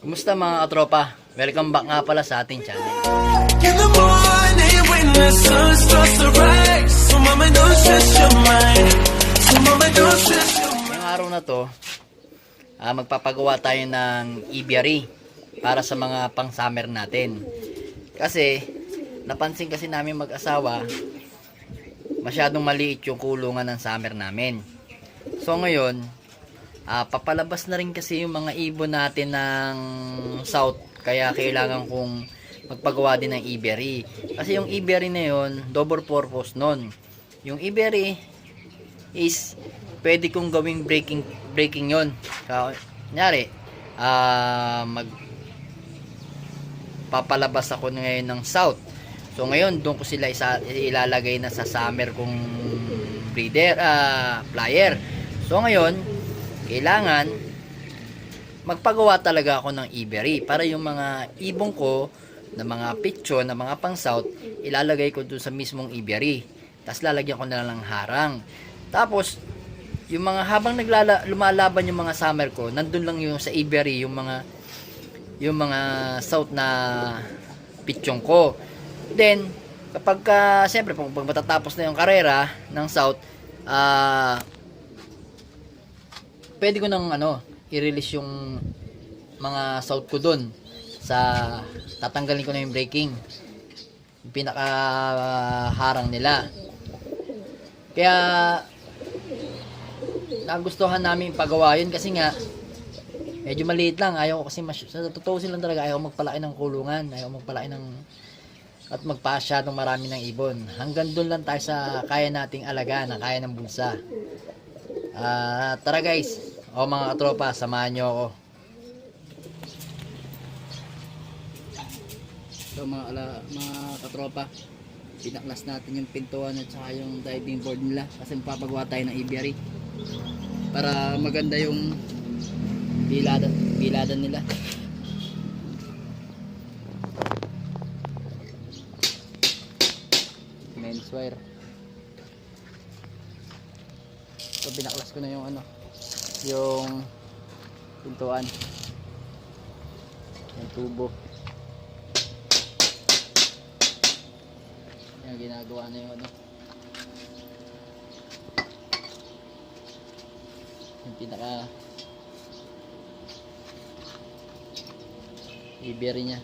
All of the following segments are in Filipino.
Kumusta mga katropa? Welcome back nga pala sa ating channel. In the morning when the sun starts to rise, so mama don't stress your mind. So mama don't stress your mind. Ngayong araw na to, magpapagawa tayo ng aviary para sa mga pang-summer natin. Kasi, napansin kasi namin mag-asawa, masyadong maliit yung kulungan ng summer namin. So ngayon, papalabas na rin kasi yung mga ibon natin ng south, kaya kailangan kong magpagawa din ng aviary. Kasi yung aviary na yun, double purpose nun. Yung aviary is pwede kong gawing breaking yun. Kunyari, papalabas ako ngayon ng south. So ngayon, doon ko sila ilalagay na sa summer kong flyer. So ngayon, kailangan magpagawa talaga ako ng aviary para yung mga ibong ko na mga pitcho, na mga pang south, ilalagay ko doon sa mismong aviary. Tapos lalagyan ko na lang ng harang. Tapos yung mga habang lumalaban yung mga summer ko, nandun lang yung sa aviary yung mga south na pitchong ko. Then kapag siyempre pag matatapos na yung karera ng south, pwede ko nang i-release yung mga south ko dun sa tatanggalin ko na yung breaking, yung pinaka harang nila. Kaya nagustuhan namin pagawa yun kasi nga medyo maliit lang. Ayaw ko kasi sa totoo silang talaga, ayaw magpalaki ng kulungan, ayaw magpalaki ng at magpasyadong marami ng ibon. Hanggang dun lang tayo sa kaya nating alagaan, na kaya ng bulsa. Tara guys, mga katropa, samahan nyo ako. So mga katropa, pinaklas natin yung pintuan at saka yung diving board nila kasi magpapagawa tayo ng aviary para maganda yung biladan nila. Men's wire. So binaklas ko na yung yung pintuan, yung tubo. Yan, ginagawa na yung yung pinaka aviary niya.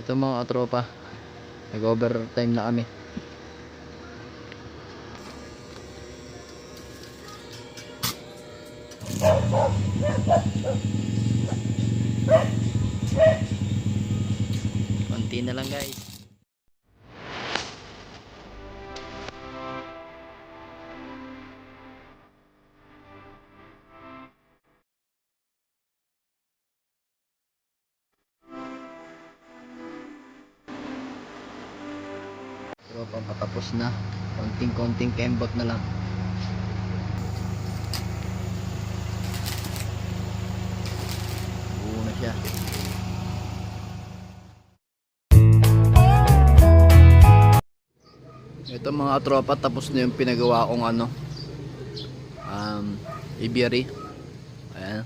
Ito mga tropa, nag-overtime na kami. Konti na lang guys. Tropa, patapos na. Konting kembot na lang. Buo na siya. Ito mga tropa, tapos na yung pinagawa kong aviary. Ayan.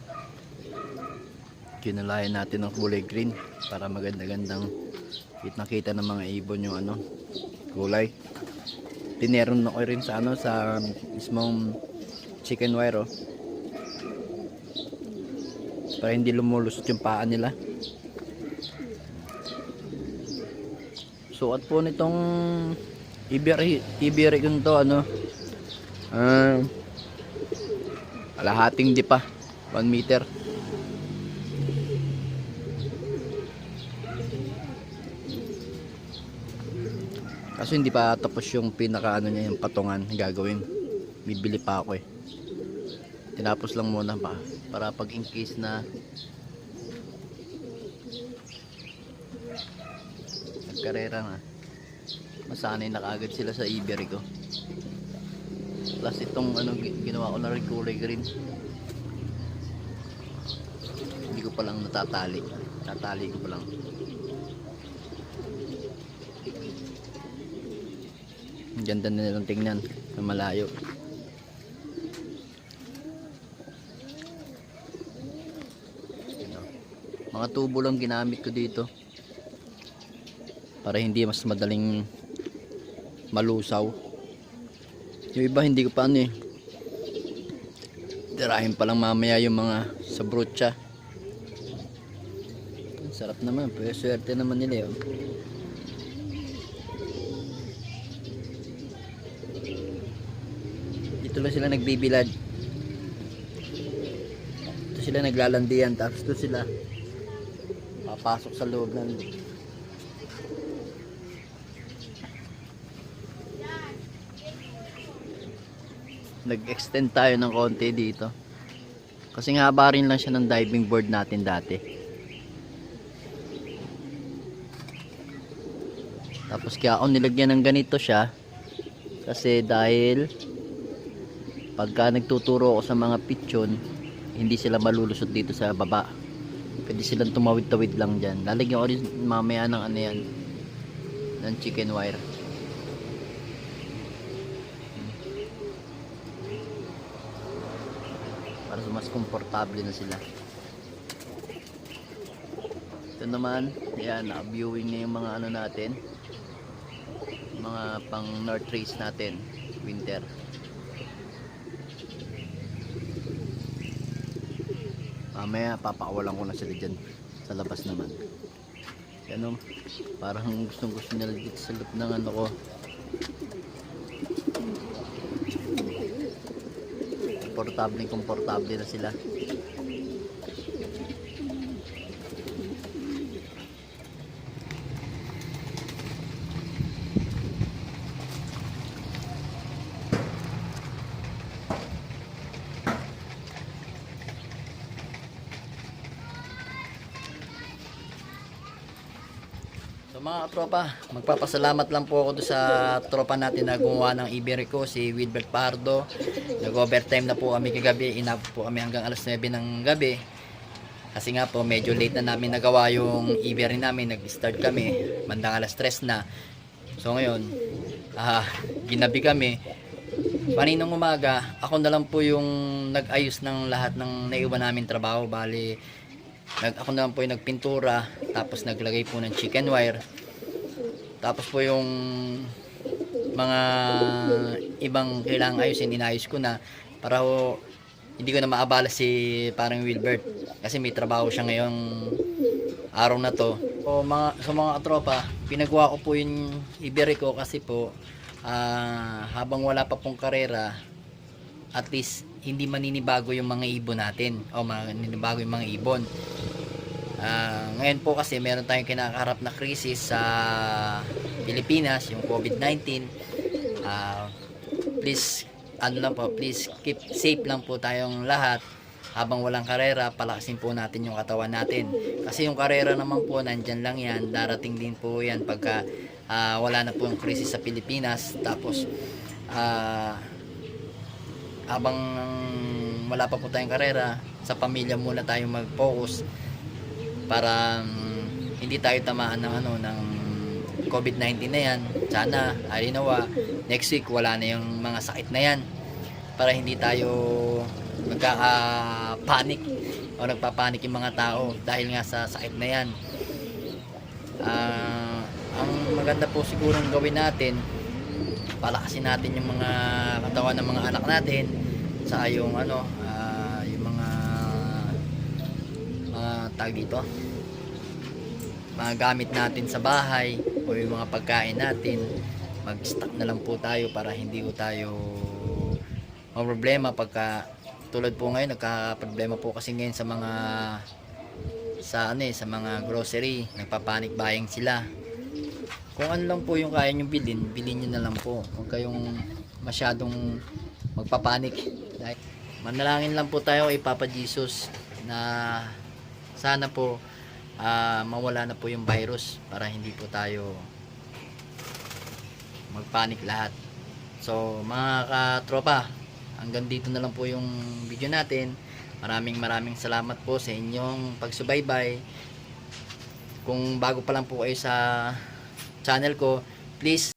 Kinalayan natin ng kulay green para maganda-gandang nakita ng mga ibon yung kulay. Tineron ko rin sa sa mismong chicken wire, para hindi lumulusot yung paa nila. Sukat po nitong aviary ko to kalahating di pa 1 meter. Kasi hindi pa tapos yung pinaka niya, yung patungan gagawin. Bibili pa ako eh. Tinapos lang muna pa para pag in case na nagkarera na, masanay na kaagad sila sa aviary ko. Plus itong ginawa ko na rin kulay green. Hindi ko pa lang natatali. Tatali ko pa lang. Ganda na nilang tingnan na malayo. Mga tubo lang ginamit ko dito para hindi mas madaling malusaw. Yung iba hindi ko pa tirahin pa lang mamaya yung mga sa brocha. Sarap naman, pero swerte naman nila yun. Dito lang sila nagbibilad. Dito sila naglalandian, tapos dito sila papasok sa loob ng nag-extend tayo ng konti dito kasi nga haba rin lang siya ng diving board natin dati. Tapos kaya ako nilagyan ng ganito siya kasi dahil pagka nagtuturo ako sa mga pigeon, hindi sila malulusot dito sa baba. Pwede silang tumawid-tawid lang dyan. Lalagyan ko rin mamaya ng yan, ng chicken wire. Para mas komportable na sila. Ito naman, ayan, naka-viewing na yung mga natin, mga pang north race natin, winter. Mamaya papakawalan ko na sila dyan sa labas naman. Yan parang gustong nila dito sa loob ng ko. Komportable na sila. So mga tropa, magpapasalamat lang po ako sa tropa natin na gumawa ng aviary ko, si Wilbert Pardo. Nag-overtime na po kami kagabi, inabot po kami hanggang alas 9 ng gabi. Kasi nga po medyo late na namin nagawa yung aviary namin, nag-start kami, bandang alas 3 na. So ngayon, ginabi kami. Paninong umaga, ako na lang po yung nag-ayos ng lahat ng naiwan namin trabaho. Bali, ako naman po yung nagpintura, tapos naglagay po ng chicken wire, tapos po yung mga ibang kailangang ayusin, inayos ko na para hindi ko na maabala si parang Wilbert kasi may trabaho siya ngayong araw na to. O mga, sa mga katropa, pinagawa ko po yung Ibery ko kasi po habang wala pa pong karera, at least hindi maninibago yung mga ibon natin o maninibago yung mga ibon. Ngayon po kasi meron tayong kinakaharap na krisis sa Pilipinas, yung COVID-19. Please please keep safe lang po tayong lahat. Habang walang karera, palakasin po natin yung katawan natin. Kasi yung karera naman po, nandyan lang yan. Darating din po yan pagka wala na po yung krisis sa Pilipinas. Tapos, habang wala pa po tayong karera, sa pamilya muna tayong mag-focus para hindi tayo tamaan ng COVID-19 na yan. Sana, alinawa, next week wala na yung mga sakit na yan para hindi tayo nagkaka-panic o nagpapanik yung mga tao dahil nga sa sakit na yan. Ang maganda po sigurong gawin natin, palakasin natin yung mga katawan ng mga anak natin, sa yung yung mga tag dito, mga gamit natin sa bahay o yung mga pagkain natin, mag-stock na lang po tayo para hindi po tayo problema pagka tulad po ngayon nagka-problema po kasi ngayon sa mga sa mga grocery, nagpa-panic buying sila. Kung ano lang po yung kaya nyo bilhin nyo na lang po. Huwag kayong masyadong magpapanik. Manalangin lang po tayo kay Papa Jesus na sana po mawala na po yung virus para hindi po tayo magpanik lahat. So mga katropa, hanggang dito na lang po yung video natin. Maraming salamat po sa inyong pagsubaybay. Kung bago pa lang po kayo sa channel ko, please